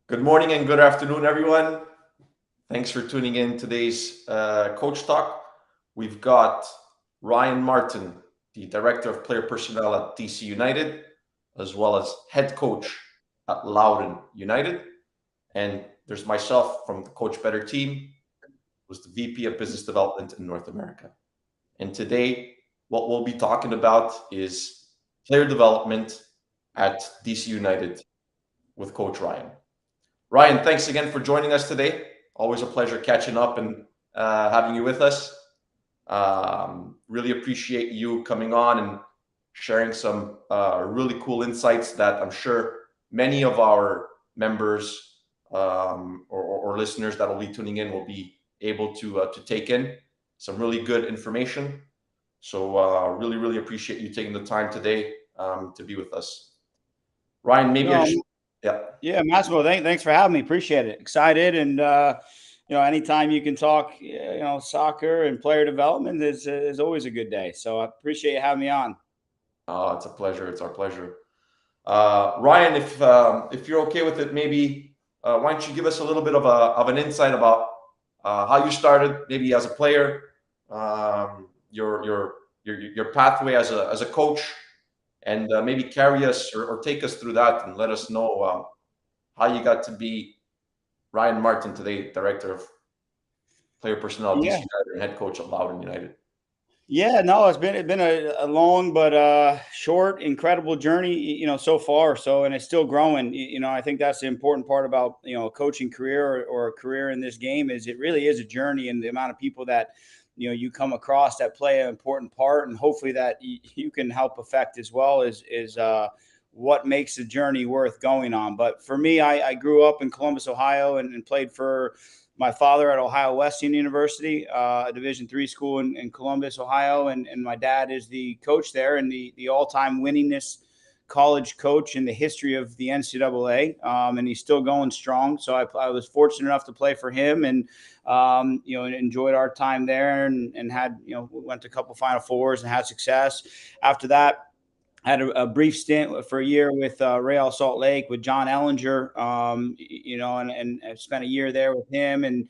Good morning and good afternoon, everyone. Thanks for tuning in today's Coach Talk. We've got Ryan Martin, the Director of Player Personnel at DC United, as well as Head Coach at Loudoun United. And there's myself from the Coach Better team, who's the VP of Business Development in North America. And today, what we'll be talking about is player development at DC United with Coach Ryan. Ryan, thanks again for joining us today. Always a pleasure catching up and having you with us. Really appreciate you coming on and sharing some really cool insights that I'm sure many of our members or listeners that will be tuning in will be able to take in some really good information. So really appreciate you taking the time today to be with us. Ryan, maybe No, yeah. yeah, Massimo, thanks for having me. Appreciate it. Excited, and anytime you can talk, soccer and player development is always a good day. So I appreciate you having me on. Oh, it's a pleasure. It's our pleasure. Ryan, if you're okay with it, maybe why don't you give us a little bit of an insight about how you started, maybe as a player, your pathway as a coach, and maybe carry us or take us through that and let us know how you got to be Ryan Martin today, Director of Player Personnel at DC Yeah, United and Head Coach at Loudoun United. yeah. No, it's been a long but short, incredible journey. So far. So, and it's still growing. I think that's the important part about a coaching career or a career in this game is it really is a journey, and the amount of people that you come across that play an important part, and hopefully that you can help affect as well is what makes the journey worth going on. But for me, I grew up in Columbus, Ohio, and played for my father at Ohio Wesleyan University, a Division III school in Columbus, Ohio, and my dad is the coach there and the all-time winningest college coach in the history of the NCAA, and he's still going strong. So I was fortunate enough to play for him, and enjoyed our time there, and had went to a couple Final Fours and had success. After that, had a brief stint for a year with Real Salt Lake with John Ellinger, and I spent a year there with him, and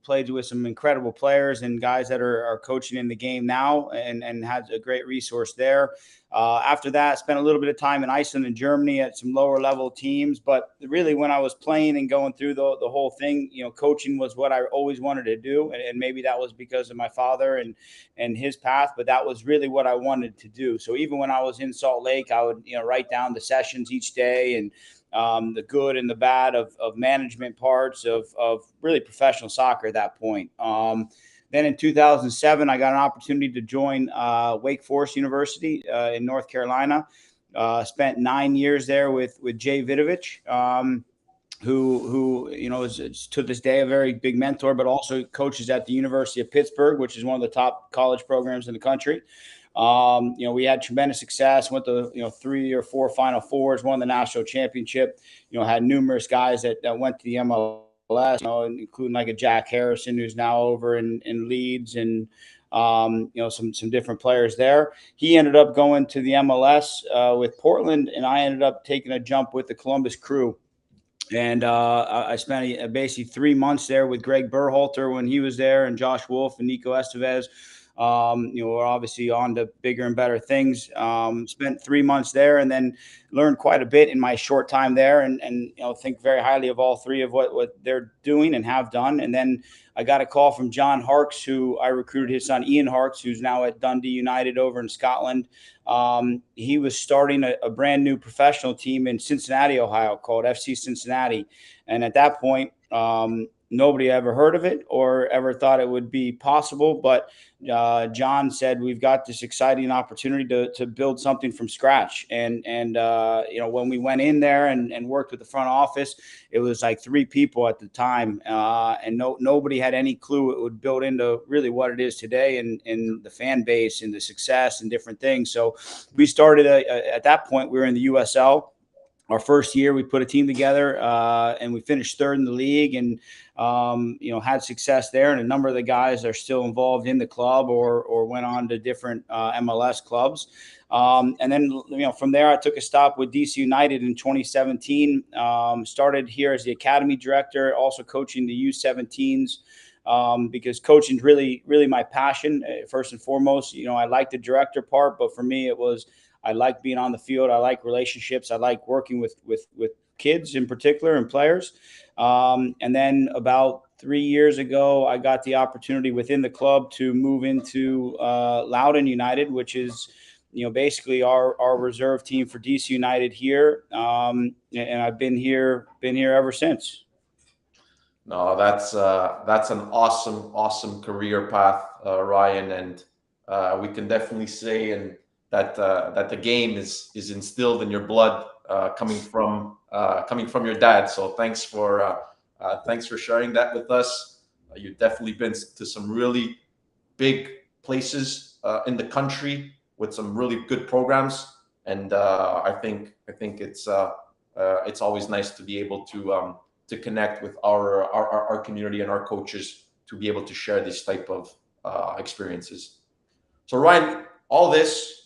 played with some incredible players and guys that are coaching in the game now, and had a great resource there. After that, I spent a little bit of time in Iceland and Germany at some lower level teams. But really, when I was playing and going through the whole thing, coaching was what I always wanted to do. And maybe that was because of my father and his path, but that was really what I wanted to do. So even when I was in Salt Lake, I would, write down the sessions each day and the good and the bad of management parts of really professional soccer at that point. Then in 2007, I got an opportunity to join Wake Forest University in North Carolina. Spent 9 years there with Jay Vidovich, who is to this day a very big mentor, but also coaches at the University of Pittsburgh, which is one of the top college programs in the country. We had tremendous success. Went to 3 or 4 Final Fours, won the national championship. Had numerous guys that went to the MLS, including like a Jack Harrison, who's now over in Leeds, and some different players there. He ended up going to the MLS with Portland, and I ended up taking a jump with the Columbus Crew. And I spent basically 3 months there with Greg Berhalter when he was there, and Josh Wolf and Nico Estevez. We're obviously on to bigger and better things. Spent 3 months there, and then learned quite a bit in my short time there, and think very highly of all three of what they're doing and have done. And then I got a call from John Harkes, who I recruited his son Ian Harkes, who's now at Dundee United over in Scotland. He was starting a brand new professional team in Cincinnati, Ohio, called FC Cincinnati. And at that point, nobody ever heard of it or ever thought it would be possible. But John said, we've got this exciting opportunity to build something from scratch. And when we went in there and worked with the front office, it was like 3 people at the time. And nobody had any clue it would build into really what it is today, and the fan base and the success and different things. So we started at that point, we were in the USL. our first year, we put a team together, and we finished third in the league, and had success there. And a number of the guys are still involved in the club or went on to different MLS clubs. And then from there, I took a stop with DC United in 2017. Started here as the academy director, also coaching the U17s. Because coaching is really my passion. First and foremost, I like the director part, but for me, it was I like being on the field. I like relationships. I like working with kids in particular and players. And then about 3 years ago, I got the opportunity within the club to move into Loudoun United, which is basically our reserve team for DC United here. And I've been here ever since. No, that's an awesome career path, Ryan, and we can definitely say that the game is instilled in your blood, coming from your dad. So thanks for sharing that with us. You've definitely been to some really big places in the country with some really good programs, and I think it's always nice to be able to connect with our community and our coaches to be able to share this type of experiences. So Ryan, all this,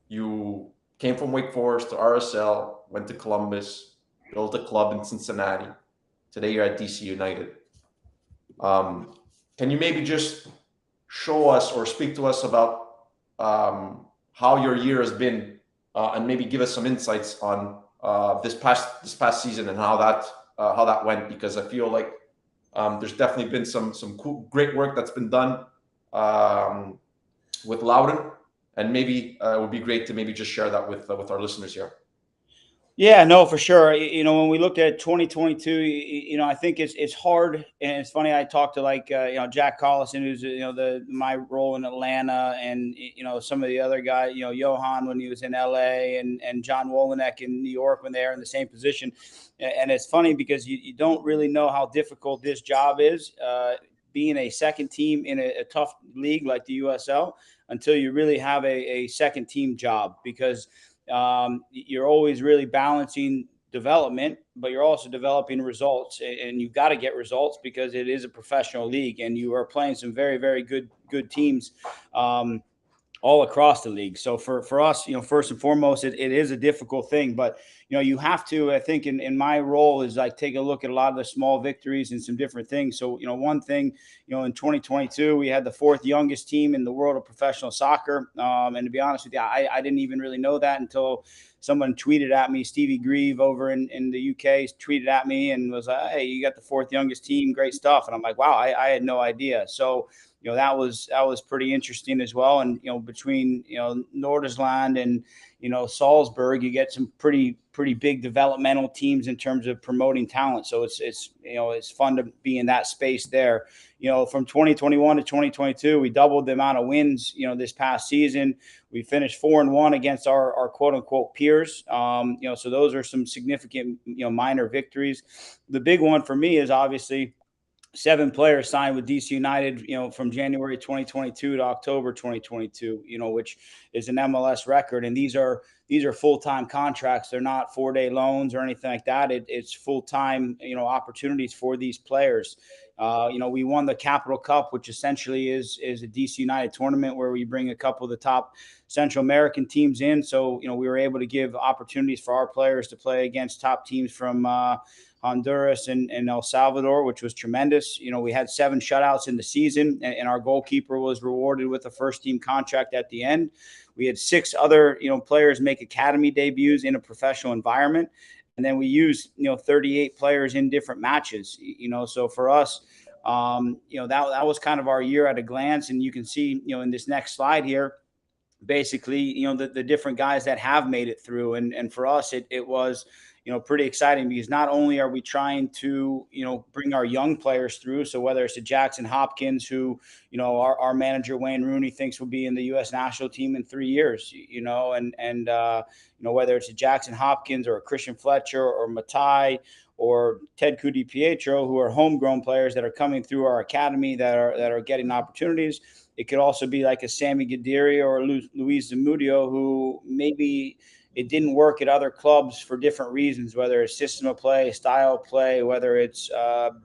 you came from Wake Forest to RSL, went to Columbus, built a club in Cincinnati. Today you're at DC United. Can you maybe just show us or speak to us about how your year has been, and maybe give us some insights on this past season and how that went? Because I feel like there's definitely been some cool, great work that's been done with Loudoun, and maybe it would be great to maybe just share that with our listeners here. Yeah, no, for sure. When we look at 2022, I think it's hard, and it's funny. I talked to Jack Collison, who's my role in Atlanta, and some of the other guys, Johan when he was in LA, and John Wolenek in New York when they were in the same position. And it's funny because you don't really know how difficult this job is, being a second team in a tough league like the USL, until you really have a second team job, because you're always really balancing development, but you're also developing results, and you've got to get results because it is a professional league, and you are playing some very, very good teams all across the league. So for us, first and foremost, it is a difficult thing, but you have to, I think in my role is like take a look at a lot of the small victories and some different things. So, one thing, in 2022, we had the fourth youngest team in the world of professional soccer. And to be honest with you, I didn't even really know that until someone tweeted at me. Stevie Grieve over in the UK tweeted at me and was like, "Hey, you got the fourth youngest team, great stuff." And I'm like, wow, I had no idea. So, that was pretty interesting as well. And, between, Nordersland and, Salzburg, you get some pretty big developmental teams in terms of promoting talent. So it's fun to be in that space there. From 2021 to 2022, we doubled the amount of wins, this past season. We finished 4-1 against our quote unquote peers. So those are some significant, minor victories. The big one for me is obviously 7 players signed with DC United, from January 2022 to October 2022, which is an MLS record. And these are full-time contracts. They're not 4-day loans or anything like that. It's full-time, opportunities for these players. We won the Capital Cup, which essentially is a DC United tournament where we bring a couple of the top Central American teams in. So, we were able to give opportunities for our players to play against top teams from Honduras and El Salvador, which was tremendous. We had 7 shutouts in the season, and our goalkeeper was rewarded with a first-team contract at the end. We had 6 other, players make academy debuts in a professional environment. And then we used, 38 players in different matches, so for us, that was kind of our year at a glance. And you can see, in this next slide here, basically, the different guys that have made it through. And for us, it was, pretty exciting, because not only are we trying to, bring our young players through. So whether it's a Jackson Hopkins, who, our manager, Wayne Rooney, thinks will be in the U.S. national team in 3 years, and whether it's a Jackson Hopkins or a Christian Fletcher or Matai or Ted Pietro, who are homegrown players that are coming through our academy that are getting opportunities. It could also be like a Sammy Gadiri or Luis Zamudio, who maybe, it didn't work at other clubs for different reasons, whether it's system of play, style of play, whether it's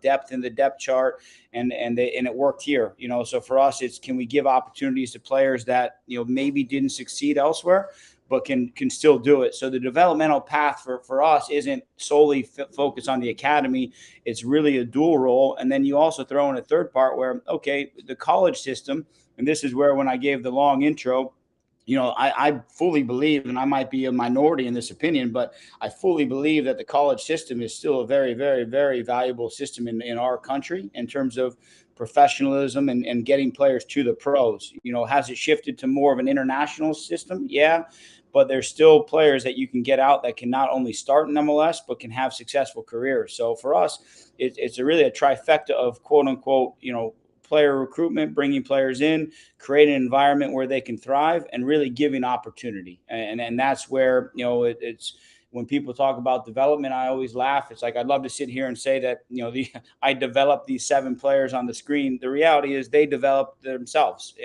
depth in the depth chart, and it worked here. So for us, it's, can we give opportunities to players that maybe didn't succeed elsewhere, but can still do it. So the developmental path for us isn't solely focused on the academy. It's really a dual role. And then you also throw in a third part where, okay, the college system, and this is where, when I gave the long intro, I fully believe, and I might be a minority in this opinion, but I fully believe that the college system is still a very, very, very valuable system in our country in terms of professionalism and getting players to the pros. Has it shifted to more of an international system? Yeah. But there's still players that you can get out that can not only start in MLS, but can have successful careers. So for us, it's really a trifecta of quote unquote, player recruitment, bringing players in, creating an environment where they can thrive, and really giving opportunity. And that's where, it's when people talk about development, I always laugh. It's like, I'd love to sit here and say that, I developed these 7 players on the screen. The reality is they developed themselves.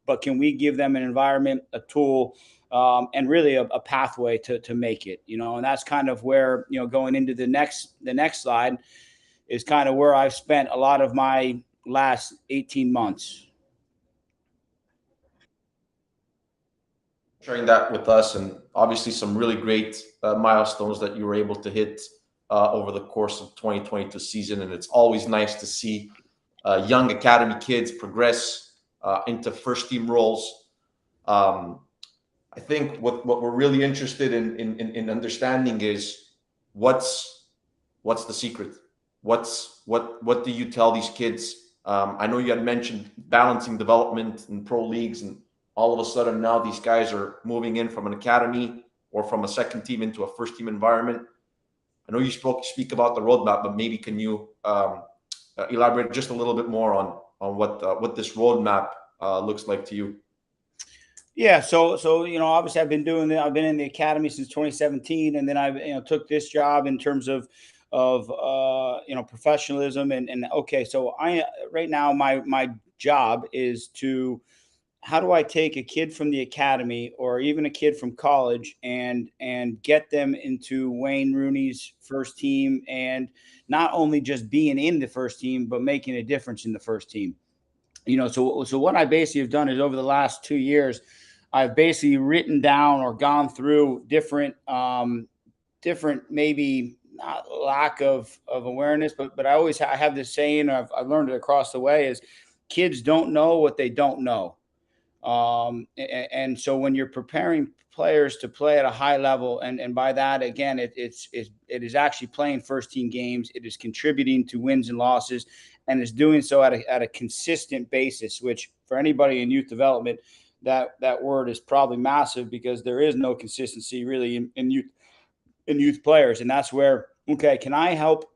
But can we give them an environment, a tool, and really a pathway to make it, and that's kind of where, going into the next slide is kind of where I've spent a lot of my last 18 months. Sharing that with us, and obviously some really great milestones that you were able to hit over the course of 2022 season. And it's always nice to see young academy kids progress into first team roles. I think what we're really interested in understanding is what's the secret. What do you tell these kids? I know you had mentioned balancing development in pro leagues, and all of a sudden now these guys are moving in from an academy or from a second team into a first team environment. I know you speak about the roadmap, but maybe can you elaborate just a little bit more on what this roadmap looks like to you? Yeah, so obviously I've been in the academy since 2017, and then I took this job in terms of professionalism, and okay, so I right now my job is to, how do I take a kid from the academy or even a kid from college and get them into Wayne Rooney's first team, and not only just being in the first team, but making a difference in the first team. So what I basically have done is, over the last 2 years, I've basically written down or gone through different maybe not lack of awareness, but I have this saying, I've learned it across the way, is kids don't know what they don't know. And so when you're preparing players to play at a high level, and by that, again, it is actually playing first team games, it is contributing to wins and losses, and is doing so at a consistent basis, which for anybody in youth development, that word is probably massive, because there is no consistency really in youth players. And that's where, okay, can I help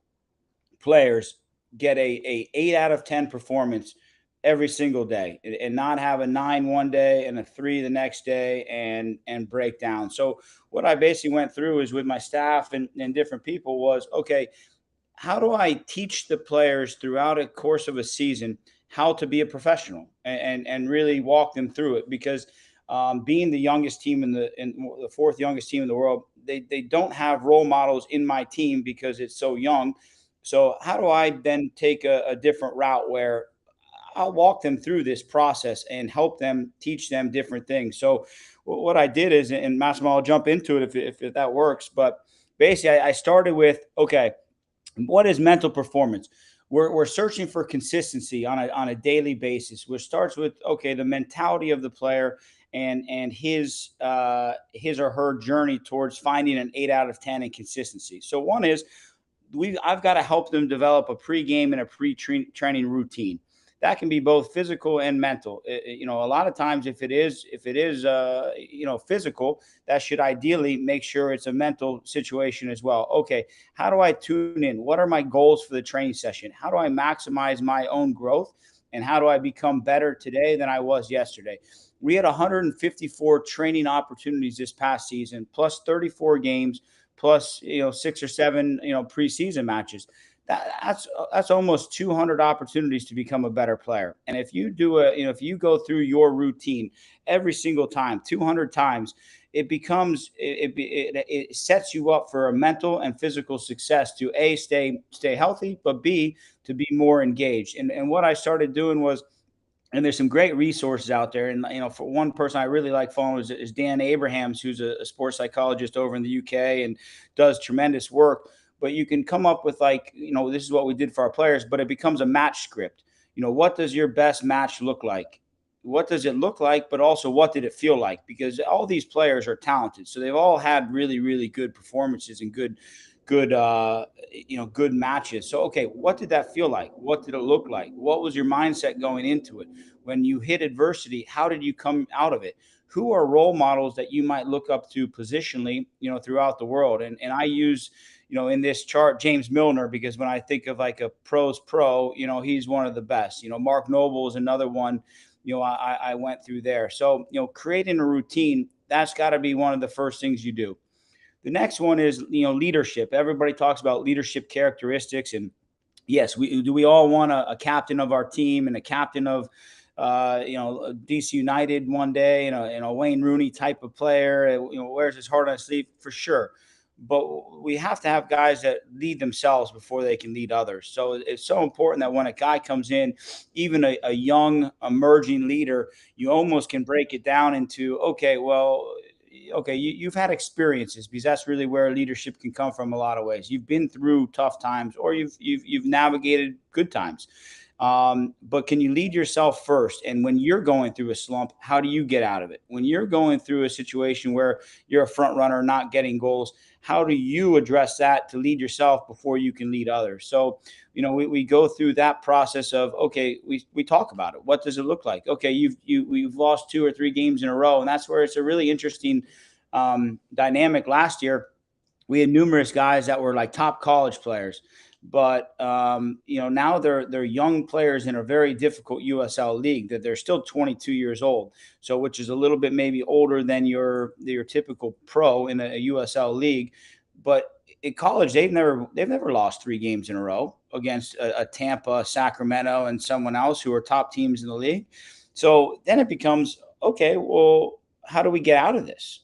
players get a 8 out of 10 performance every single day, and not have a 9 one day and a 3 the next day and break down. So what I basically went through is, with my staff and different people, was, okay, how do I teach the players throughout a course of a season how to be a professional, and really walk them through it? Because being the youngest team in the fourth youngest team in the world, they don't have role models in my team because it's so young. So how do I then take a different route where I'll walk them through this process and help them, teach them different things? So what I did is, and Massimo, I'll jump into it if that works, but basically I started with, okay, what is mental performance? We're searching for consistency on a daily basis, which starts with, okay, the mentality of the player and his or her journey towards finding an 8 out of 10 in consistency. So one is, I've got to help them develop a pre-game and a pre-training routine. That can be both physical and mental. A lot of times, if it is physical, that should ideally make sure it's a mental situation as well. Okay, how do I tune in? What are my goals for the training session? How do I maximize my own growth? And how do I become better today than I was yesterday? We had 154 training opportunities this past season, plus 34 games, plus 6 or 7 preseason matches. That's almost 200 opportunities to become a better player. And if you do if you go through your routine every single time, 200 times, it becomes it sets you up for a mental and physical success to A, stay healthy, but B, to be more engaged. And what I started doing was, and there's some great resources out there. And for one person I really like following is Dan Abrahams, who's a sports psychologist over in the UK and does tremendous work. But you can come up with, like, this is what we did for our players, but it becomes a match script. What does your best match look like? What does it look like? But also, what did it feel like? Because all these players are talented, so they've all had really, really good performances and good matches. So, okay, what did that feel like? What did it look like? What was your mindset going into it? When you hit adversity, how did you come out of it? Who are role models that you might look up to positionally, throughout the world? And I use, in this chart, James Milner, because when I think of like a pro's pro, he's one of the best. Mark Noble is another one. I went through there. So, creating a routine, that's got to be one of the first things you do. The next one is, leadership. Everybody talks about leadership characteristics, and yes, we all want a captain of our team and a captain of, DC United one day, and a Wayne Rooney type of player, wears his heart on his sleeve for sure. But we have to have guys that lead themselves before they can lead others. So it's so important that when a guy comes in, even a young emerging leader, you almost can break it down into, okay, well, okay, you've had experiences, because that's really where leadership can come from a lot of ways. You've been through tough times, or you've navigated good times. But can you lead yourself first? And when you're going through a slump, how do you get out of it? When you're going through a situation where you're a front runner, not getting goals, how do you address that to lead yourself before you can lead others? So, we go through that process of, okay, we talk about it. What does it look like? Okay, we've lost 2 or 3 games in a row. And that's where it's a really interesting dynamic. Last year, we had numerous guys that were like top college players, but now they're young players in a very difficult USL league, that they're still 22 years old. So, which is a little bit maybe older than your typical pro in a USL league. But in college, they've never lost 3 games in a row against a Tampa, Sacramento, and someone else who are top teams in the league. So then it becomes, okay, well, how do we get out of this?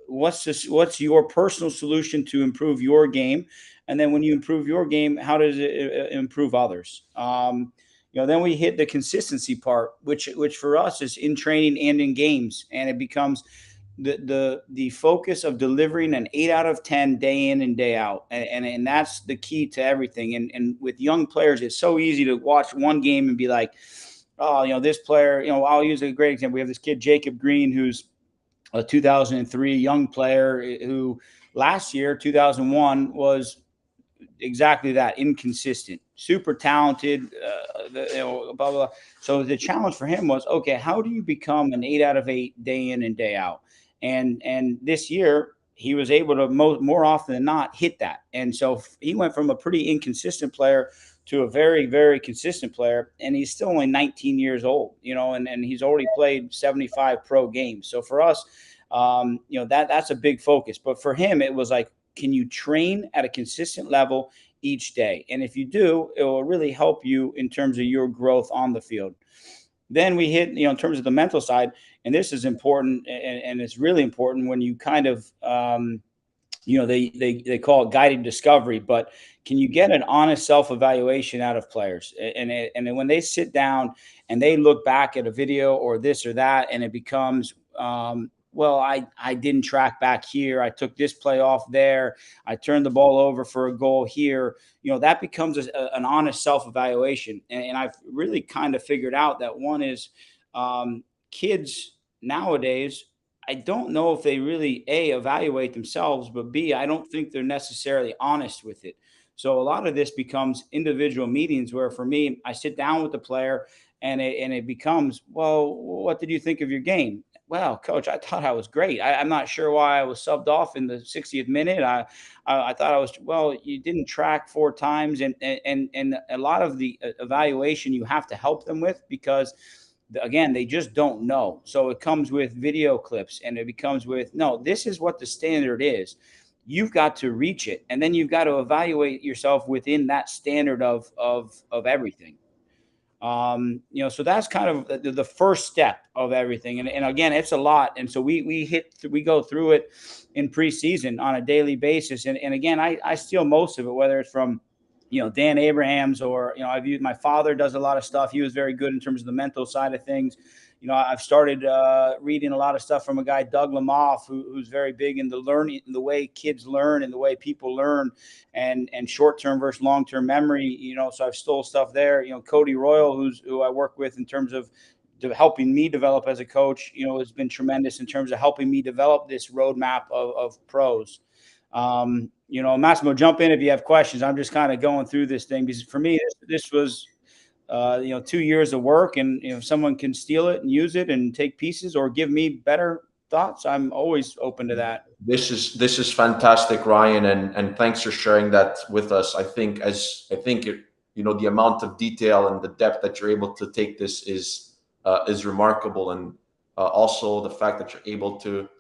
What's your personal solution to improve your game? And then when you improve your game, how does it improve others? Then we hit the consistency part, which for us is in training and in games, and it becomes the focus of delivering an 8 out of 10 day in and day out, and that's the key to everything. And with young players, it's so easy to watch one game and be like, oh, this player. I'll use a great example. We have this kid Jacob Green, who's a 2003 young player who last year, 2001, was exactly that, inconsistent, super talented, blah, blah, blah. So the challenge for him was, okay, how do you become an 8 out of 8 day in and day out? And this year he was able to more often than not hit that. And so he went from a pretty inconsistent player to a very, very consistent player. And he's still only 19 years old, and he's already played 75 pro games. So for us, that's a big focus. But for him, it was like, can you train at a consistent level each day? And if you do, it will really help you in terms of your growth on the field. Then we hit, in terms of the mental side, and this is important, and it's really important when you kind of, they call it guided discovery, but can you get an honest self-evaluation out of players? And when they sit down and they look back at a video or this or that, and it becomes, well, I didn't track back here. I took this play off there. I turned the ball over for a goal here. That becomes an honest self-evaluation. And I've really kind of figured out that one is kids nowadays, I don't know if they really, A, evaluate themselves, but B, I don't think they're necessarily honest with it. So a lot of this becomes individual meetings where, for me, I sit down with the player and it becomes, well, what did you think of your game? Well, coach, I thought I was great. I'm not sure why I was subbed off in the 60th minute. I thought I was, well, you didn't track 4 times. And a lot of the evaluation you have to help them with, because again, they just don't know. So it comes with video clips, and it becomes with, no, this is what the standard is. You've got to reach it. And then you've got to evaluate yourself within that standard of everything. So that's kind of the first step of everything. And again, it's a lot. And so we go through it in preseason on a daily basis. And again, I steal most of it, whether it's from, Dan Abrahams, or, I've used, my father does a lot of stuff. He was very good in terms of the mental side of things. I've started reading a lot of stuff from a guy, Doug Lamoff, who's very big in the learning, the way kids learn and the way people learn, and short-term versus long-term memory. So I've stole stuff there. Cody Royal, who I work with in terms of helping me develop as a coach, has been tremendous in terms of helping me develop this roadmap of pros. Massimo, jump in if you have questions. I'm just kind of going through this thing because for me, this was 2 years of work, and if someone can steal it and use it and take pieces or give me better thoughts, I'm always open to that. This is fantastic, Ryan, and thanks for sharing that with us. The amount of detail and the depth that you're able to take this is remarkable, and also the fact that you're able to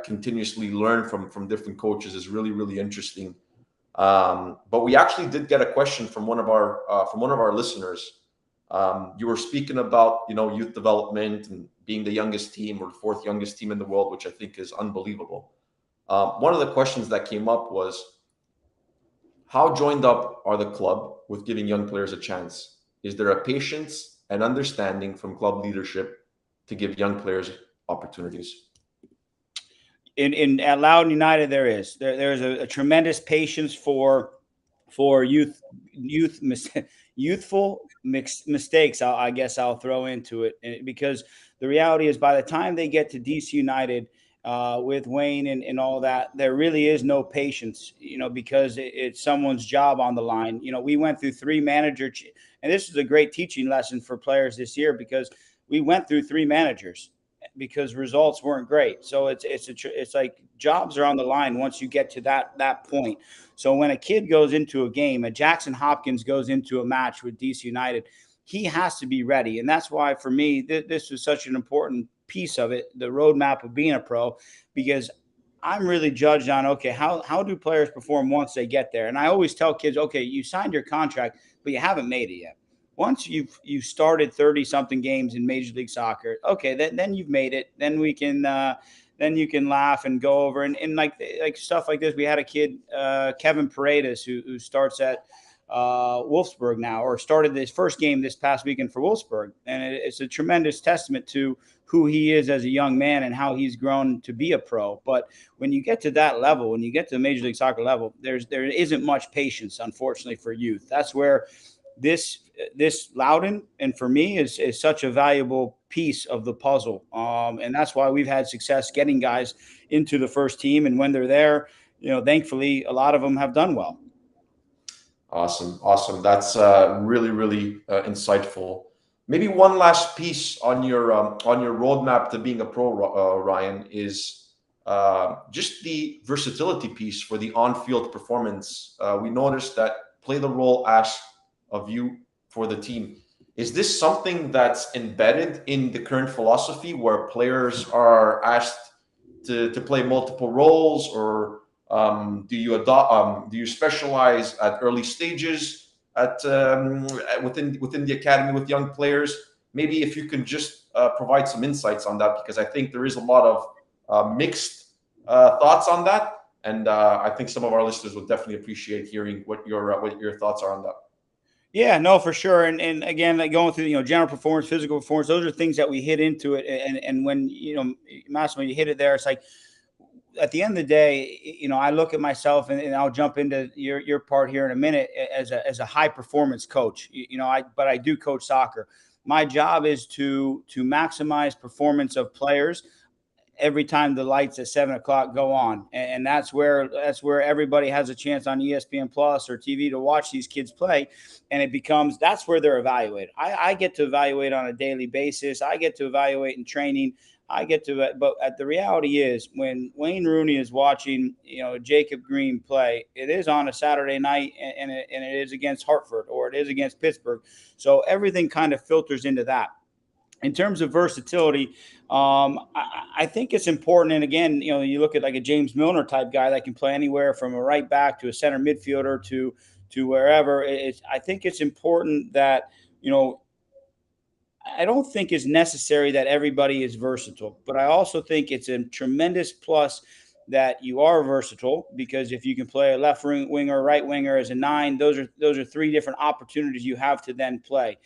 continuously learn from different coaches is really, really interesting. But we actually did get a question from one of our listeners. You were speaking about youth development and being the youngest team or the fourth youngest team in the world, which I think is unbelievable. One of the questions that came up was, how joined up are the club with giving young players a chance? Is there a patience and understanding from club leadership to give young players opportunities? At Loudoun United, there's a tremendous patience for youthful mistakes. I guess I'll throw into it, because the reality is, by the time they get to DC United, with Wayne and all that, there really is no patience, because it's someone's job on the line. We went through three and this is a great teaching lesson for players this year, because we went through three managers because results weren't great. So it's like jobs are on the line once you get to that point. So when a kid goes into a game, a Jackson Hopkins goes into a match with DC United, he has to be ready. And that's why, for me, this was such an important piece of it, the roadmap of being a pro, because I'm really judged on, okay, how do players perform once they get there? And I always tell kids, okay, you signed your contract, but you haven't made it yet. Once you've started 30 something games in Major League Soccer, okay, then you've made it. Then we can then you can laugh and go over and like stuff like this. We had a kid, Kevin Paredes, who starts at Wolfsburg now, or started his first game this past weekend for Wolfsburg, and it's a tremendous testament to who he is as a young man and how he's grown to be a pro. But when you get to that level, when you get to the Major League Soccer level, there isn't much patience, unfortunately, for youth. That's where this Loudoun, and for me, is such a valuable piece of the puzzle, and that's why we've had success getting guys into the first team, and when they're there, thankfully, a lot of them have done well. Awesome. That's really, really insightful. Maybe one last piece on your roadmap to being a pro, Ryan, is just the versatility piece for the on-field performance. We noticed that play the role asked of you for the team. Is this something that's embedded in the current philosophy, where players are asked to play multiple roles, or do you specialize at early stages within the academy with young players? Maybe if you can just provide some insights on that, because I think there is a lot of mixed thoughts on that, and I think some of our listeners would definitely appreciate hearing what your thoughts are on that. Yeah, no, for sure. And again, like going through, general performance, physical performance, those are things that we hit into it. And when, Massimo, you hit it there, it's like, at the end of the day, I look at myself, and I'll jump into your part here in a minute, as a high performance coach. But I do coach soccer. My job is to maximize performance of players every time the lights at 7 o'clock go on. And that's where everybody has a chance on ESPN Plus or TV to watch these kids play. And that's where they're evaluated. I get to evaluate on a daily basis. I get to evaluate in training. But the reality is, when Wayne Rooney is watching, Jacob Green play, it is on a Saturday night, and it is against Hartford, or it is against Pittsburgh. So everything kind of filters into that. In terms of versatility, I think it's important. And again, you look at like a James Milner type guy that can play anywhere from a right back to a center midfielder to wherever. I think it's important that, I don't think it's necessary that everybody is versatile, but I also think it's a tremendous plus that you are versatile, because if you can play a left winger, right winger as a nine, those are three different opportunities you have to then play.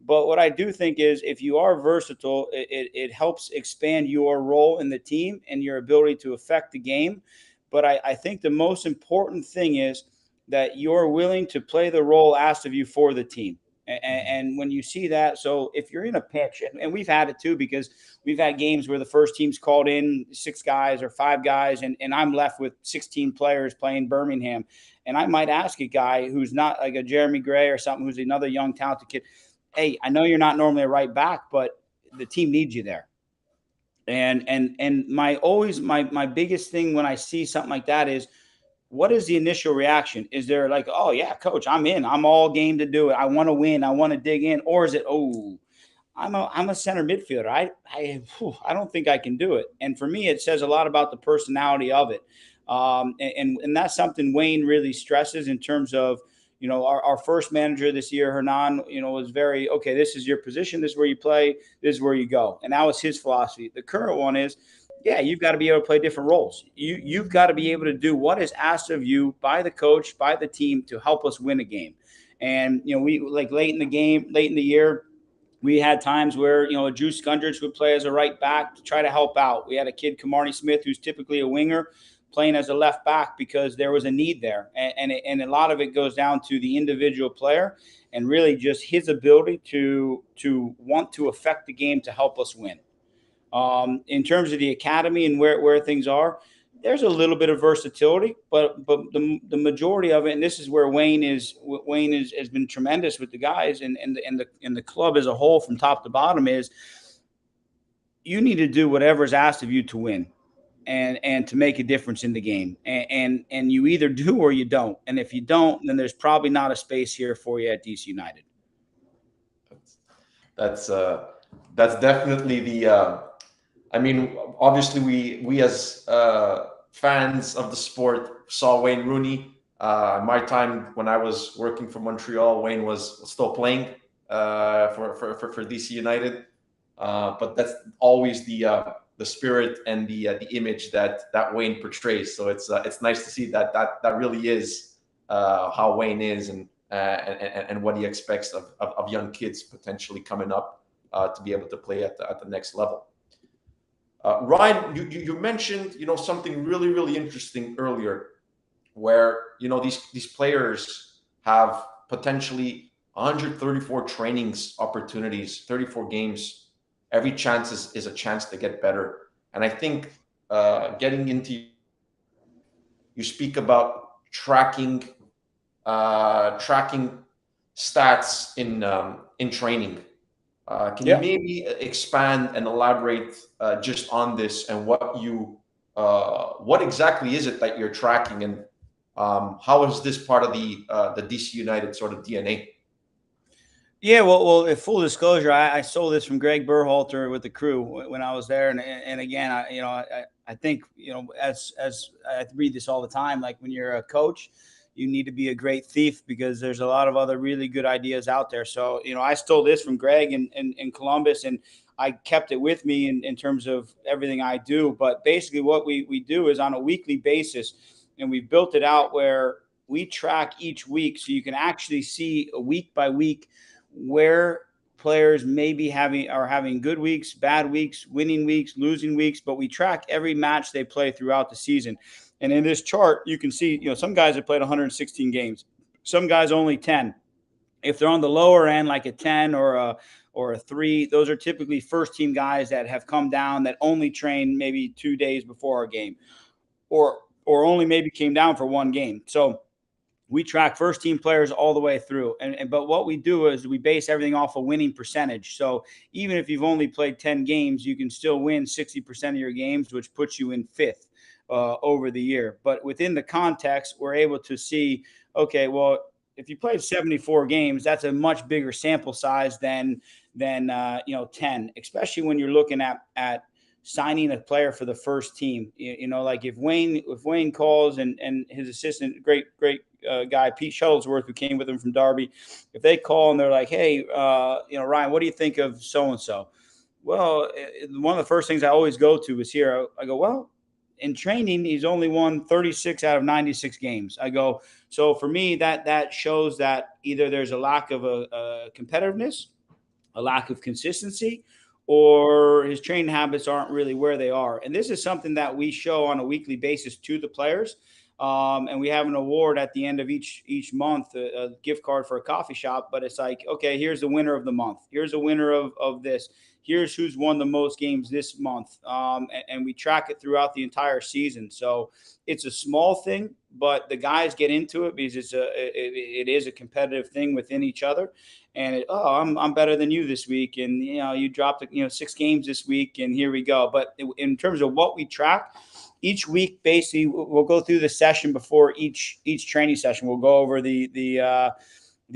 But what I do think is, if you are versatile, it helps expand your role in the team and your ability to affect the game. But I think the most important thing is that you're willing to play the role asked of you for the team. And when you see that, so if you're in a pinch, and we've had it too, because we've had games where the first team's called in 6 guys or 5 guys, and I'm left with 16 players playing Birmingham. And I might ask a guy who's not like a Jeremy Gray or something, who's another young, talented kid, hey, I know you're not normally a right back, but the team needs you there. And my biggest thing when I see something like that is, what is the initial reaction? Is there like, oh yeah, coach, I'm in, I'm all game to do it, I want to win, I want to dig in? Or is it, oh, I'm a center midfielder, I don't think I can do it? And for me, it says a lot about the personality of it. And that's something Wayne really stresses in terms of, our first manager this year, Hernan, was very, okay, this is your position, this is where you play, this is where you go. And that was his philosophy. The current one is, yeah, you've got to be able to play different roles. You've got to be able to do what is asked of you by the coach, by the team, to help us win a game. And, we, like, late in the year, we had times where, a Juice Skundrich would play as a right back to try to help out. We had a kid, Kamarni Smith, who's typically a winger, playing as a left back because there was a need there. And a lot of it goes down to the individual player and really just his ability to want to affect the game to help us win. In terms of the academy and where things are, there's a little bit of versatility, but the majority of it, and this is where Wayne has been tremendous with the guys and the club as a whole from top to bottom, is you need to do whatever is asked of you to win and to make a difference in the game. And you either do or you don't. And if you don't, then there's probably not a space here for you at DC United. That's definitely the. I mean, obviously, we as fans of the sport saw Wayne Rooney. My time when I was working for Montreal, Wayne was still playing for DC United. But that's always the spirit and the image that Wayne portrays. So it's nice to see that really is how Wayne is, and what he expects of young kids potentially coming up to be able to play at the next level. Ryan, you mentioned something really interesting earlier, where these players have potentially 134 trainings opportunities, 34 games. Every chance is a chance to get better. And I think getting into, you speak about tracking stats in training. Can you maybe expand and elaborate just on this, and what exactly is it that you're tracking, and how is this part of the DC United sort of DNA? Yeah, well, full disclosure, I stole this from Greg Berhalter with the crew when I was there, and again, I think as I read this all the time, like, when you're a coach, you need to be a great thief, because there's a lot of other really good ideas out there. So I stole this from Greg in Columbus, and I kept it with me in terms of everything I do. But basically, what we do is on a weekly basis, and we built it out where we track each week, so you can actually see a week by week where players maybe are having good weeks, bad weeks, winning weeks, losing weeks, but we track every match they play throughout the season. And in this chart, you can see, some guys have played 116 games, some guys only 10. If they're on the lower end, like a 10 or a 3, those are typically first team guys that have come down, that only train maybe 2 days before our game, or only maybe came down for one game. So we track first team players all the way through. But what we do is we base everything off a winning percentage. So even if you've only played 10 games, you can still win 60% of your games, which puts you in 5th over the year. But within the context, we're able to see, okay, well, if you played 74 games, that's a much bigger sample size than 10, especially when you're looking at signing a player for the first team. Like if Wayne calls and his assistant, great guy Pete Shuttlesworth, who came with him from Derby, if they call and they're like, hey, Ryan, what do you think of so and so? Well, one of the first things I always go to is here. I go, well, in training, he's only won 36 out of 96 games. I go, so for me, that shows that either there's a lack of a competitiveness, a lack of consistency, or his training habits aren't really where they are. And this is something that we show on a weekly basis to the players. And we have an award at the end of each month, a gift card for a coffee shop. But it's like, okay, here's the winner of the month. Here's a winner of this. Here's who's won the most games this month. And we track it throughout the entire season. So it's a small thing, but the guys get into it because it is a competitive thing within each other. And I'm better than you this week, and you dropped 6 games this week, and here we go. But in terms of what we track, each week basically we'll go through the session before each training session. We'll go over the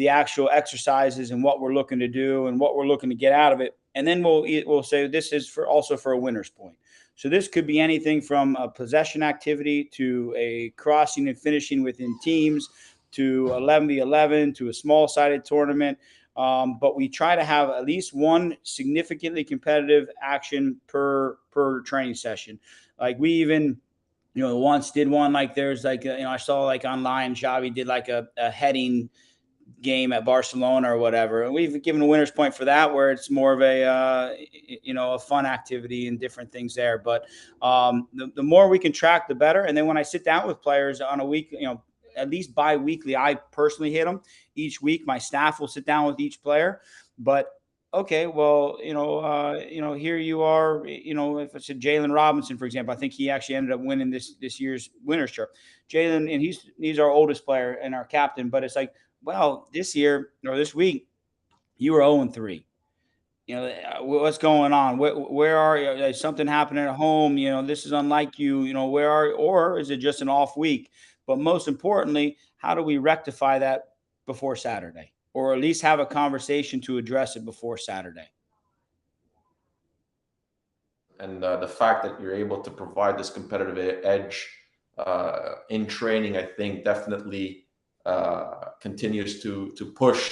actual exercises and what we're looking to do and what we're looking to get out of it, and then we'll say this is also for a winner's point. So this could be anything from a possession activity to a crossing and finishing within teams to 11v11 to a small-sided tournament. But we try to have at least one significantly competitive action per training session. Like we even, once did one, like there's like, I saw like online, Xavi did like a heading game at Barcelona or whatever. And we've given a winner's point for that, where it's more of a fun activity and different things there. But the more we can track, the better. And then when I sit down with players on a week, at least bi-weekly, I personally hit them each week. My staff will sit down with each player, but okay, well, here you are, if it's a Jalen Robinson, for example, I think he actually ended up winning this year's winner's shirt. Jalen, and he's our oldest player and our captain, but it's like, well, this year or this week, you were 0-3. What's going on? Where are you? Is something happening at home? This is unlike you. Where are you? Or is it just an off week? But most importantly, how do we rectify that before Saturday, or at least have a conversation to address it before Saturday? And the fact that you're able to provide this competitive edge in training, I think definitely continues to push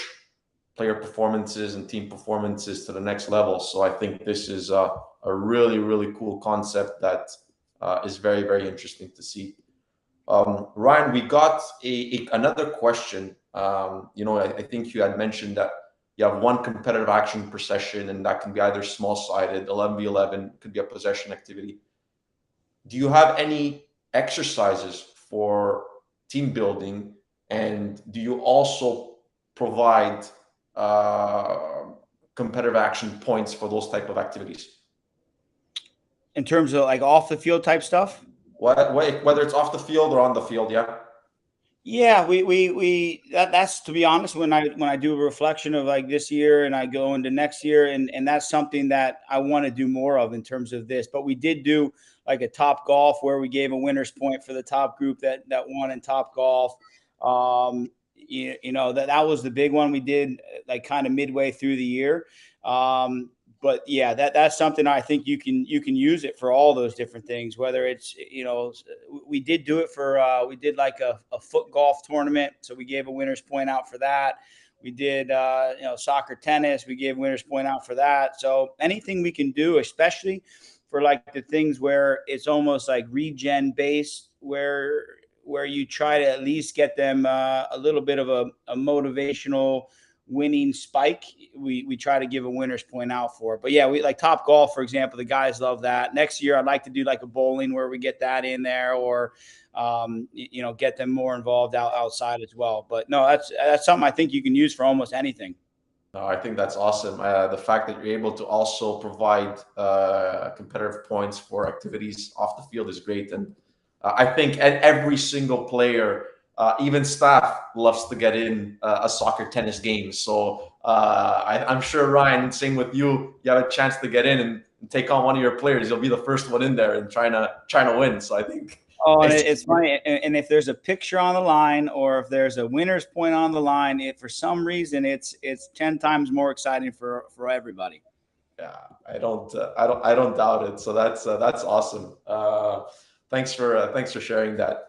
player performances and team performances to the next level. So I think this is a really, really cool concept that is very, very interesting to see. Ryan, we got another question. I think you had mentioned that you have one competitive action per session, and that can be either small-sided, 11v11, could be a possession activity. Do you have any exercises for team building, and do you also provide competitive action points for those type of activities? In terms of like off the field type stuff? Whether it's off the field or on the field, yeah. Yeah, that's, to be honest, when I do a reflection of like this year and I go into next year, and that's something that I want to do more of in terms of this. But we did do like a Top Golf where we gave a winner's point for the top group that won in Top Golf. That was the big one we did like kind of midway through the year. But yeah, that's something I think you can use it for all those different things. Whether it's, we did do it for we did like a foot golf tournament, so we gave a winner's point out for that. We did soccer, tennis, we gave winners point out for that. So anything we can do, especially for like the things where it's almost like regen based, where you try to at least get them a little bit of a motivational winning spike, we try to give a winner's point out for it. But yeah, we like Top Golf, for example, the guys love that. Next year I'd like to do like a bowling where we get that in there, or get them more involved outside as well. But no, that's something I think you can use for almost anything. No, I think that's awesome. The fact that you're able to also provide competitive points for activities off the field is great. And I think every single player, even staff, loves to get in a soccer, tennis game. So I'm sure, Ryan, same with you. You have a chance to get in and take on one of your players. You'll be the first one in there and trying to win. So I think. Oh, it's funny. And if there's a picture on the line, or if there's a winner's point on the line, if for some reason it's 10 times more exciting for everybody. Yeah, I don't doubt it. So that's awesome. Thanks for sharing that.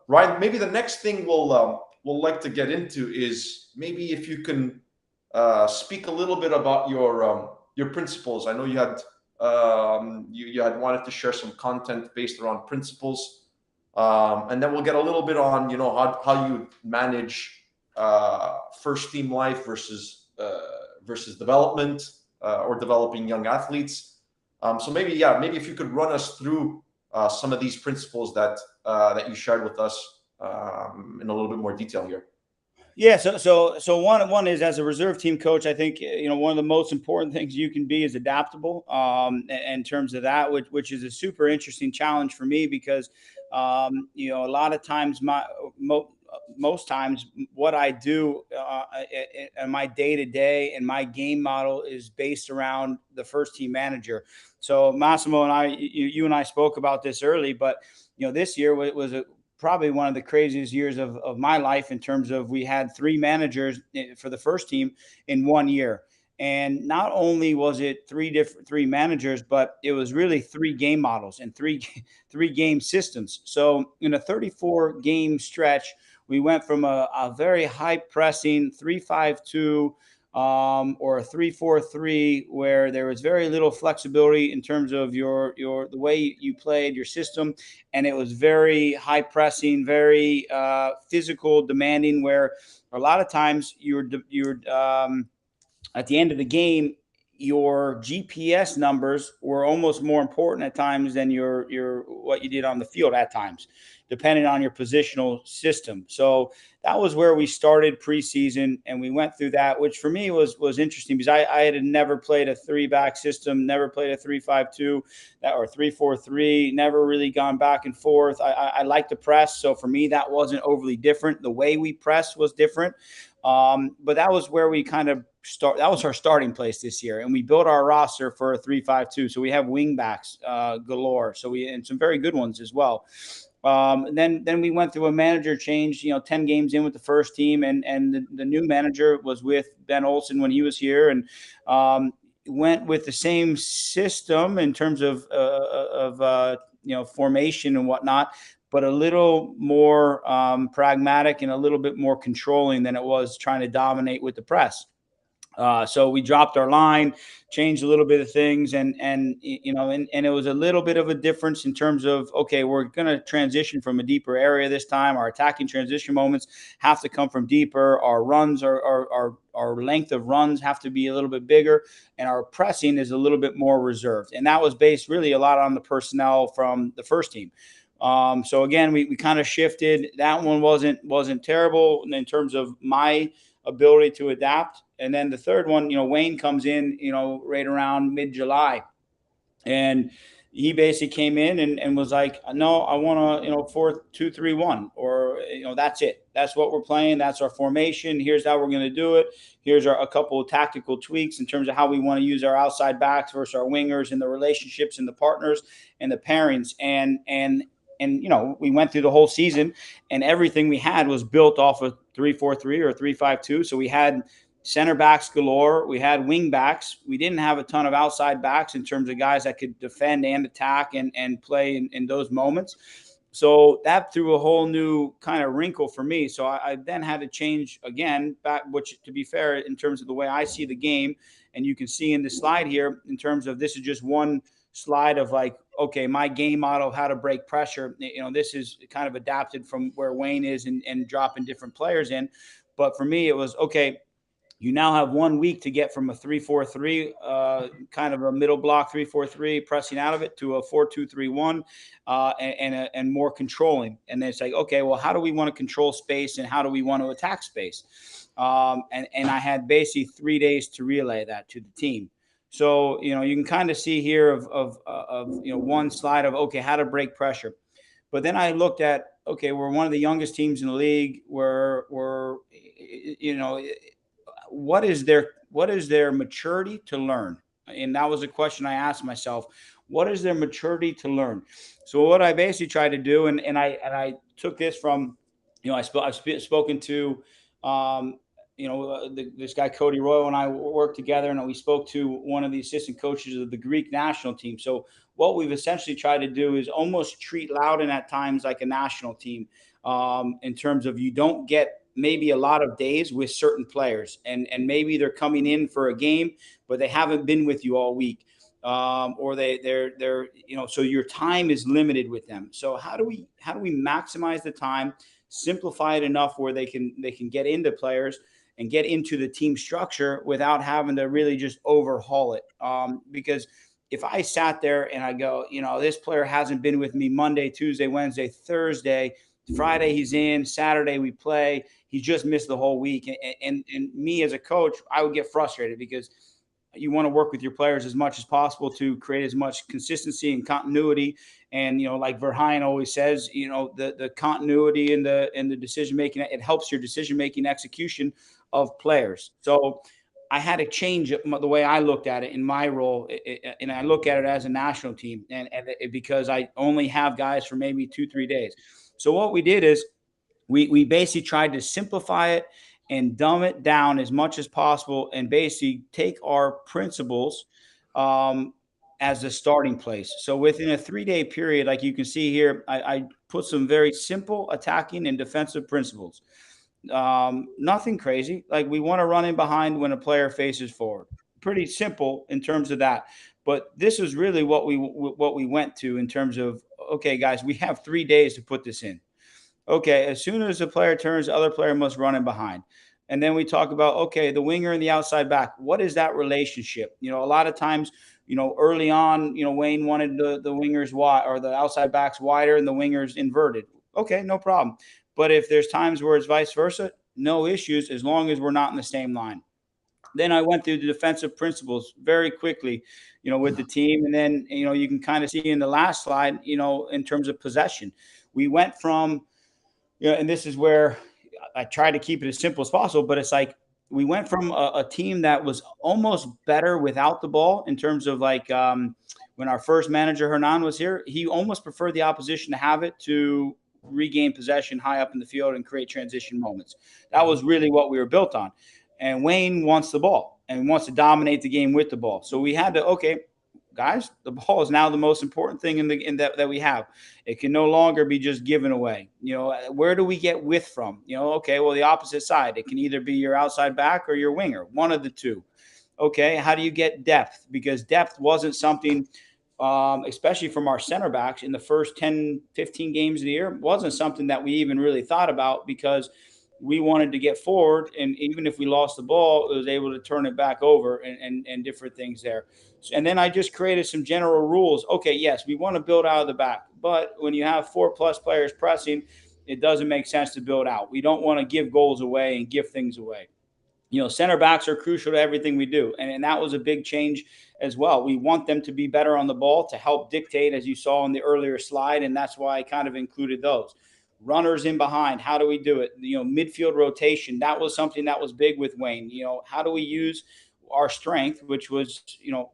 Ryan, maybe the next thing we'll like to get into is maybe if you can speak a little bit about your principles. I know you had wanted to share some content based around principles, and then we'll get a little bit on how you manage first team life versus development or developing young athletes. So maybe if you could run us through some of these principles that you shared with us in a little bit more detail here. Yeah, so one is, as a reserve team coach, I think one of the most important things you can be is adaptable. In terms of that, which is a super interesting challenge for me, because a lot of times most times what I do in my day to day and my game model is based around the first team manager. So Massimo and you and I spoke about this early, but this year was probably one of the craziest years of my life, in terms of we had three managers for the first team in 1 year. And not only was it three managers, but it was really three game models and three game systems. So in a 34 game stretch, we went from a very high pressing 3-5-2 or a 3-4-3, where there was very little flexibility in terms of the way you played your system, and it was very high pressing, very physical, demanding. Where a lot of times you're at the end of the game, your GPS numbers were almost more important at times than your what you did on the field at times, depending on your positional system. So that was where we started preseason, and we went through that, which for me was interesting, because I had never played a three back system, never played a 3-5-2 or 3-4-3, never really gone back and forth. I like to press, so for me that wasn't overly different. The way we pressed was different. But that was where we kind of that was our starting place this year, and we built our roster for a 3-5-2. So we have wing backs galore. So and some very good ones as well. And then we went through a manager change, 10 games in with the first team, and the new manager was with Ben Olsen when he was here, and went with the same system in terms of formation and whatnot, but a little more pragmatic and a little bit more controlling than it was trying to dominate with the press. So we dropped our line, changed a little bit of things, and it was a little bit of a difference in terms of, okay, we're going to transition from a deeper area this time. Our attacking transition moments have to come from deeper. Our runs, our length of runs have to be a little bit bigger, and our pressing is a little bit more reserved. And that was based really a lot on the personnel from the first team. So again, we kind of shifted. That one wasn't terrible in terms of my ability to adapt. And then the third one, Wayne comes in, right around mid-July, and he basically came in and was like, no, I want to, 4-2-3-1, or, that's it. That's what we're playing. That's our formation. Here's how we're going to do it. Here's a couple of tactical tweaks in terms of how we want to use our outside backs versus our wingers, and the relationships and the partners and the pairings. And we went through the whole season, and everything we had was built off of 3-4-3 or 3-5-2. So we had center backs galore. We had wing backs. We didn't have a ton of outside backs in terms of guys that could defend and attack and play in those moments. So that threw a whole new kind of wrinkle for me. So I then had to change again back, which, to be fair, in terms of the way I see the game, and you can see in the slide here, in terms of, this is just one slide of like, okay, my game model of how to break pressure. This is kind of adapted from where Wayne is and dropping different players in. But for me, it was, okay, you now have 1 week to get from a 3-4-3, kind of a middle block 3-4-3, pressing out of it, to a 4-2-3-1, and more controlling. And then it's like, okay, well, how do we want to control space, and how do we want to attack space? And I had basically 3 days to relay that to the team. So, you can kind of see here of one slide of, okay, how to break pressure. But then I looked at, okay, we're one of the youngest teams in the league. We're what is their maturity to learn? And that was a question I asked myself. What is their maturity to learn? So what I basically tried to do, and I took this from, I've spoken to this guy Cody Royal and I worked together, and we spoke to one of the assistant coaches of the Greek national team. So what we've essentially tried to do is almost treat Loudoun at times like a national team, in terms of you don't get maybe a lot of days with certain players, and maybe they're coming in for a game, but they haven't been with you all week. Or they're so your time is limited with them. So how do we maximize the time, simplify it enough where they can get into players and get into the team structure without having to really just overhaul it. Because if I sat there and I go, this player hasn't been with me Monday, Tuesday, Wednesday, Thursday, Friday he's in, Saturday we play, he just missed the whole week, and me as a coach, I would get frustrated because you want to work with your players as much as possible to create as much consistency and continuity. And like Verheyen always says, the continuity and the decision making, it helps your decision making execution of players. So I had to change the way I looked at it in my role, and I look at it as a national team, and because I only have guys for maybe 2-3 days. So what we did is we basically tried to simplify it and dumb it down as much as possible, and basically take our principles um, as the starting place. So within a 3-day period, like you can see here, I put some very simple attacking and defensive principles. Nothing crazy. Like, we want to run in behind when a player faces forward. Pretty simple in terms of that. But this is really what we went to in terms of, okay, guys, we have 3 days to put this in. Okay, as soon as the player turns, the other player must run in behind. And then we talk about, okay, the winger and the outside back. What is that relationship? A lot of times, early on, Wayne wanted the wingers wide, or the outside backs wider and the wingers inverted. Okay, no problem. But if there's times where it's vice versa, no issues, as long as we're not in the same line. Then I went through the defensive principles very quickly, with the team. And then, you can kind of see in the last slide, in terms of possession, we went from, and this is where I try to keep it as simple as possible, but it's like we went from a team that was almost better without the ball, in terms of like, when our first manager Hernan was here, he almost preferred the opposition to have it, to regain possession high up in the field and create transition moments. That was really what we were built on. And Wayne wants the ball and wants to dominate the game with the ball. So we had to, okay, guys, the ball is now the most important thing in that we have. It can no longer be just given away. Where do we get width from? Okay, well, the opposite side. It can either be your outside back or your winger, one of the two. Okay, how do you get depth? Because depth wasn't something, especially from our center backs in the first 10, 15 games of the year, wasn't something that we even really thought about, because we wanted to get forward, and even if we lost the ball, it was able to turn it back over, and different things there. And then I just created some general rules. Okay, yes, we want to build out of the back, but when you have 4+ players pressing, it doesn't make sense to build out. We don't want to give goals away and give things away. Center backs are crucial to everything we do. And that was a big change as well. We want them to be better on the ball to help dictate, as you saw in the earlier slide. And that's why I kind of included those. Runners in behind, how do we do it? Midfield rotation, that was something that was big with Wayne. How do we use our strength, which was,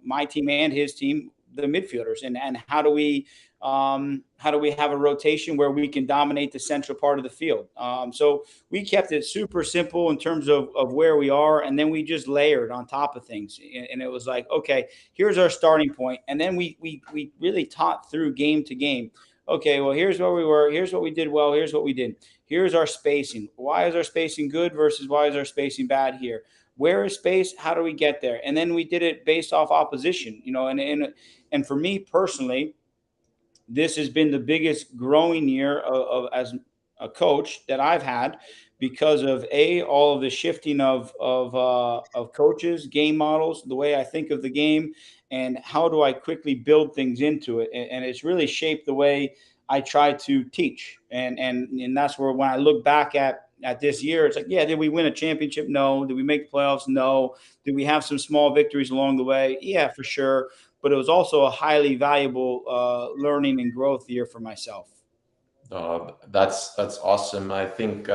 my team and his team, the midfielders, and how do we have a rotation where we can dominate the central part of the field? So we kept it super simple in terms of where we are, and then we just layered on top of things. And it was like, okay, here's our starting point, and then we really taught through game to game. Okay, well, here's where we were. Here's what we did well. Here's what we did. Here's our spacing. Why is our spacing good versus why is our spacing bad here? Where is space? How do we get there? And then we did it based off opposition, and for me personally, this has been the biggest growing year as a coach that I've had, because of all of the shifting of coaches, game models, the way I think of the game, and how do I quickly build things into it. And it's really shaped the way I try to teach. And that's where, when I look back at this year, it's like, yeah, did we win a championship? No. Did we make the playoffs? No. Did we have some small victories along the way? Yeah, for sure. But it was also a highly valuable learning and growth year for myself. That's awesome. I think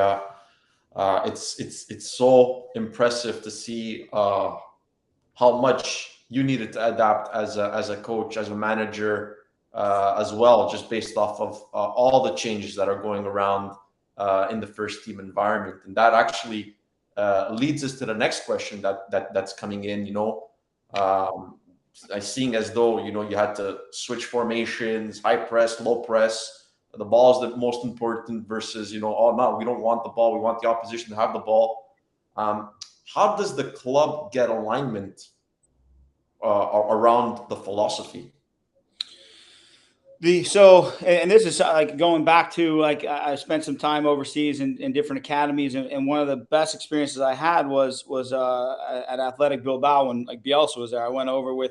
it's so impressive to see how much you needed to adapt as a coach, as a manager, as well, just based off of all the changes that are going around in the first team environment. And that actually leads us to the next question that's coming in. I seeing as though you had to switch formations, high press, low press. The ball is the most important versus oh no, we don't want the ball. We want the opposition to have the ball. How does the club get alignment around the philosophy? And this is like going back to, like, I spent some time overseas in different academies, and one of the best experiences I had was at Athletic Bilbao when, like, Bielsa was there. I went over with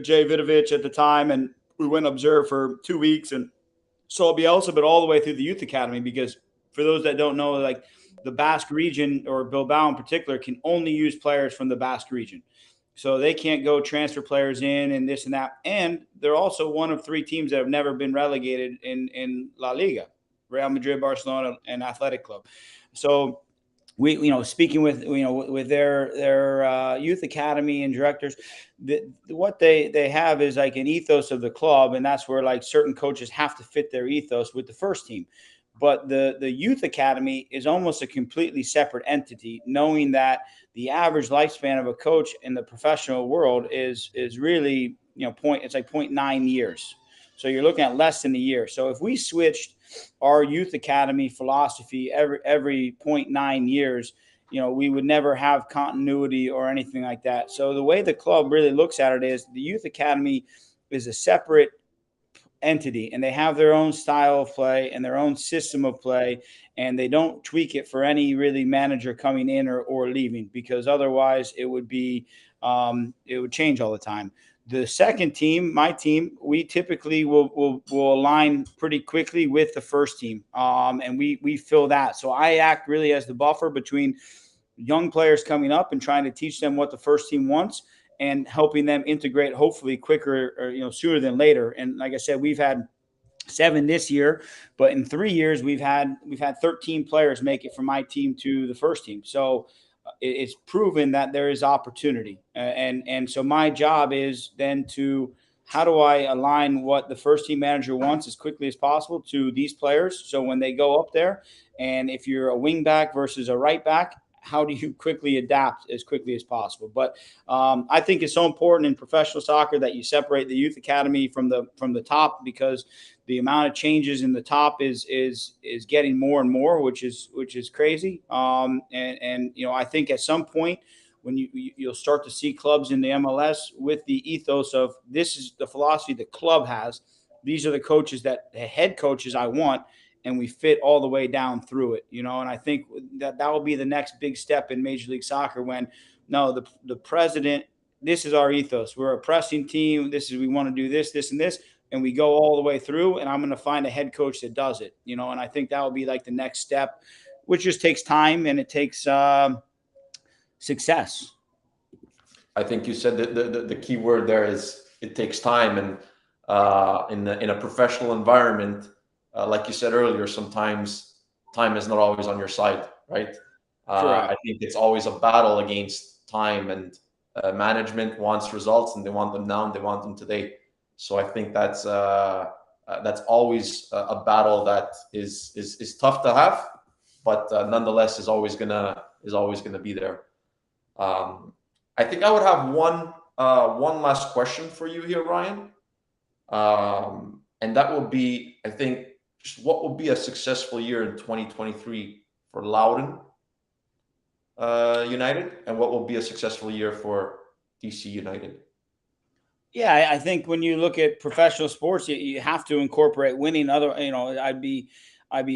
Jay Vidovic at the time, and we went and observed for 2 weeks and saw Bielsa, but all the way through the youth academy. Because for those that don't know, like, the Basque region, or Bilbao in particular, can only use players from the Basque region. So they can't go transfer players in and this and that. And they're also one of 3 teams that have never been relegated in La Liga: Real Madrid, Barcelona, and Athletic Club. So we speaking with with their youth academy and directors, what they have is like an ethos of the club, and that's where, like, certain coaches have to fit their ethos with the first team. But the youth academy is almost a completely separate entity, knowing that the average lifespan of a coach in the professional world is really, it's like 0.9 years. So you're looking at less than a year. So if we switched our youth academy philosophy every 0.9 years, we would never have continuity or anything like that. So the way the club really looks at it is the youth academy is a separate entity, and they have their own style of play and their own system of play, and they don't tweak it for any really manager coming in or leaving, because otherwise it would change all the time. The second team, my team, we typically will align pretty quickly with the first team, and we fill that. So I act really as the buffer between young players coming up and trying to teach them what the first team wants, and helping them integrate hopefully quicker, or sooner than later. And like I said, we've had 7 this year, but in 3 years we've had 13 players make it from my team to the first team. So it's proven that there is opportunity, and so my job is then to, how do I align what the first team manager wants as quickly as possible to these players, so when they go up there, and if you're a wing back versus a right back, how do you quickly adapt as quickly as possible? But I think it's so important in professional soccer that you separate the youth academy from the top, because the amount of changes in the top is getting more and more, which is crazy. And I think at some point, when you'll start to see clubs in the MLS with the ethos of, this is the philosophy the club has. These are the coaches, the head coaches I want, and we fit all the way down through it, and I think that will be the next big step in Major League Soccer, when, no, the president, this is our ethos. We're a pressing team. We want to do this, this, and this, and we go all the way through, and I'm going to find a head coach that does it, and I think that will be like the next step, which just takes time, and it takes success. I think you said the key word there is it takes time, and in a professional environment, like you said earlier, sometimes time is not always on your side, right? I think it's always a battle against time, and management wants results, and they want them now, and they want them today. So I think that's always a battle that is tough to have, but nonetheless is always gonna be there. I think I would have one last question for you here, Ryan, and that will be, I think, just what will be a successful year in 2023 for Loudoun United, and what will be a successful year for DC United? Yeah, I think when you look at professional sports, you have to incorporate winning. I'd be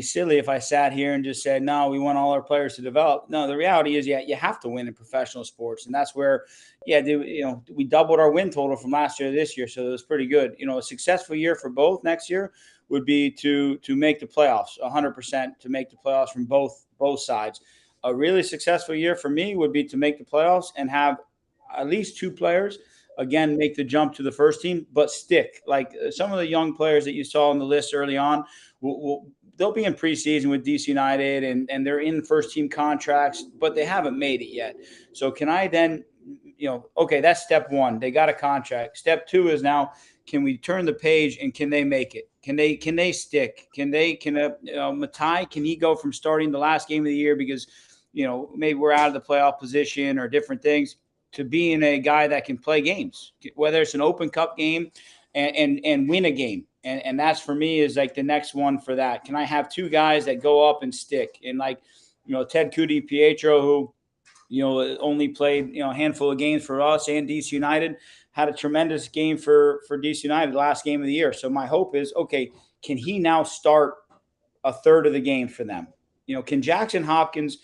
silly if I sat here and just said, no, we want all our players to develop. No, the reality is, you have to win in professional sports, and that's where, we doubled our win total from last year to this year, so it was pretty good. A successful year for both next year would be to make the playoffs, 100% to make the playoffs from both sides. A really successful year for me would be to make the playoffs and have at least 2 players again make the jump to the first team, but stick. Like some of the young players that you saw on the list early on, they'll be in preseason with DC United, and they're in first team contracts, but they haven't made it yet. So can I then, okay, that's step 1. They got a contract. Step 2 is now, can we turn the page, and can they make it? Can they stick? Matai, can he go from starting the last game of the year? Because maybe we're out of the playoff position or different things, to being a guy that can play games, whether it's an Open Cup game and win a game. And that's for me is like the next one for that. Can I have two guys that go up and stick? And like, Ted Cudi Pietro, who, only played, a handful of games for us and DC United, had a tremendous game for DC United last game of the year. So my hope is, okay, can he now start a third of the game for them? Can Jackson Hopkins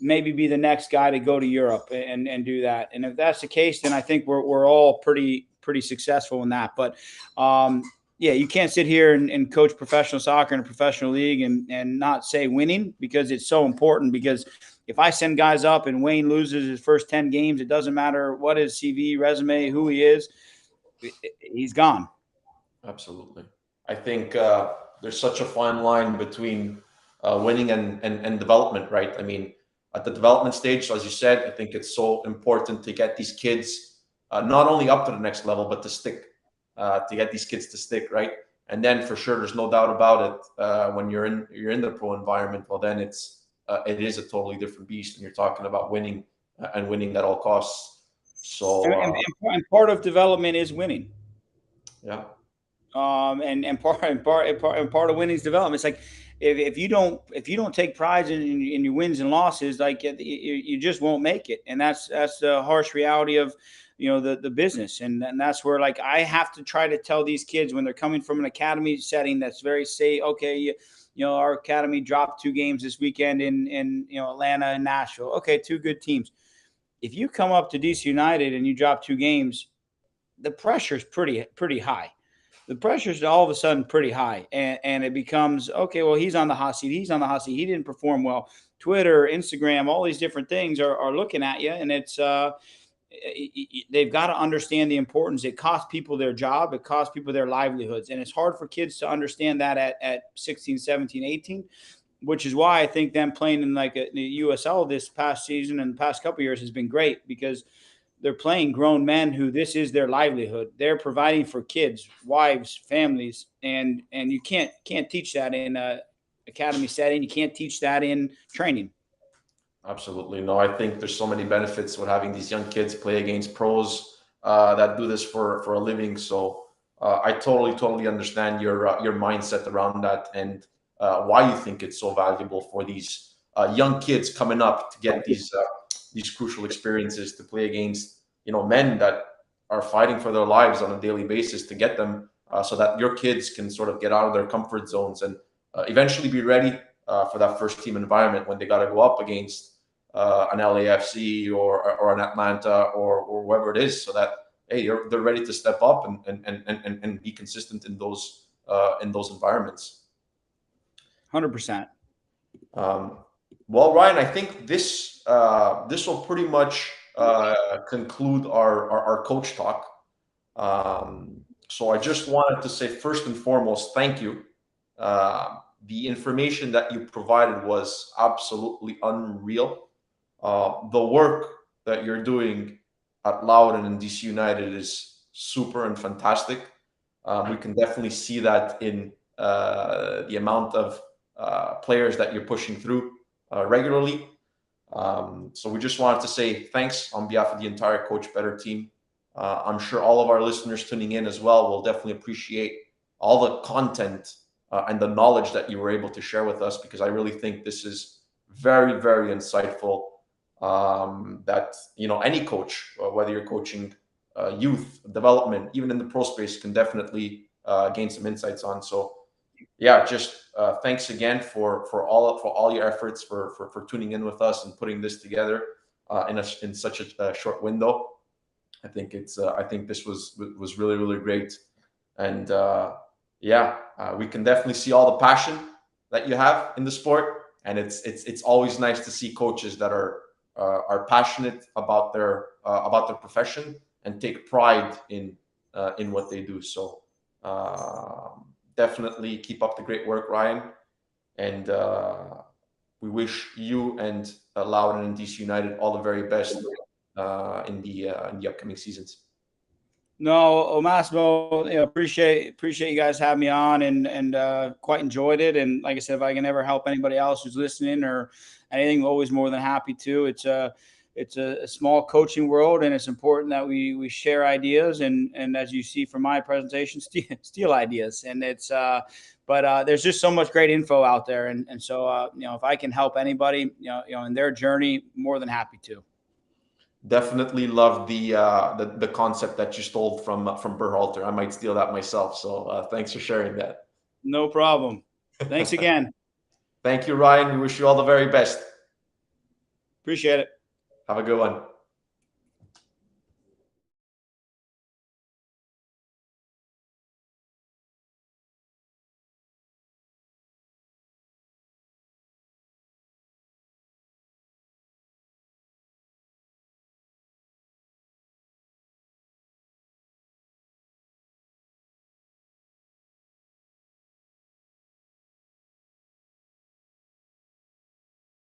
maybe be the next guy to go to Europe and do that? And if that's the case, then I think we're all pretty successful in that. But yeah, you can't sit here and coach professional soccer in a professional league and not say winning, because it's so important. Because if I send guys up and Wayne loses his first 10 games, it doesn't matter what his CV, resume, who he is, he's gone. Absolutely. I think there's such a fine line between winning and development, right? I mean, at the development stage, as you said, I think it's so important to get these kids not only up to the next level, but to stick, to get these kids to stick, right? And then for sure, there's no doubt about it. When you're in the pro environment, well, then it is a totally different beast, and you're talking about winning and winning at all costs. So, and part of development is winning. yeah. And part of winning's development. It's like if you don't take pride in your wins and losses, like you just won't make it. And that's the harsh reality of the business. And that's where, like, I have to try to tell these kids when they're coming from an academy setting that's very safe. Okay, our academy dropped 2 games this weekend in Atlanta and Nashville. Okay, 2 good teams. If you come up to DC United and you drop 2 games, the pressure is pretty high. The pressure's all of a sudden pretty high, and it becomes, okay, well, he's on the hot seat. He's on the hot seat. He didn't perform well. Twitter, Instagram, all these different things are looking at you, and it's they've got to understand the importance. It costs people their job. It costs people their livelihoods, and it's hard for kids to understand that at 16, 17, 18, which is why I think them playing in like the USL this past season and the past couple of years has been great, because they're playing grown men who this is their livelihood. They're providing for kids, wives, families, and you can't teach that in a academy setting. You can't teach that in training. Absolutely. No, I think there's so many benefits with having these young kids play against pros that do this for a living. So I totally understand your mindset around that, and why you think it's so valuable for these young kids coming up to get these crucial experiences, to play against men that are fighting for their lives on a daily basis to get them, so that your kids can sort of get out of their comfort zones and eventually be ready for that first team environment when they got to go up against an LAFC or an Atlanta or whoever it is, so that they're ready to step up and be consistent in those environments. 100%. Well, Ryan, I think this will pretty much conclude our coach talk. So I just wanted to say, first and foremost, thank you. The information that you provided was absolutely unreal. The work that you're doing at Loudoun and DC United is super and fantastic. We can definitely see that in the amount of players that you're pushing through regularly. So we just wanted to say thanks on behalf of the entire Coach Better team. I'm sure all of our listeners tuning in as well will definitely appreciate all the content and the knowledge that you were able to share with us, because I really think this is very, very insightful. That any coach, whether you're coaching youth development, even in the pro space, can definitely gain some insights on. So yeah, just thanks again for all your efforts for tuning in with us and putting this together in such a short window. I think this was really, really great, and we can definitely see all the passion that you have in the sport, and it's always nice to see coaches that are passionate about their profession and take pride in what they do. So definitely keep up the great work, Ryan, and we wish you and Loudoun and DC United all the very best in the upcoming seasons. No, Massimo, appreciate you guys having me on, and quite enjoyed it. And like I said, if I can ever help anybody else who's listening or anything, always more than happy to. It's a small coaching world, and it's important that we share ideas, and as you see from my presentation, steal ideas. And but there's just so much great info out there, and so if I can help anybody, in their journey, more than happy to. Definitely love the concept that you stole from Berhalter. I might steal that myself. So thanks for sharing that. No problem. Thanks again. Thank you, Ryan. We wish you all the very best. Appreciate it. Have a good one.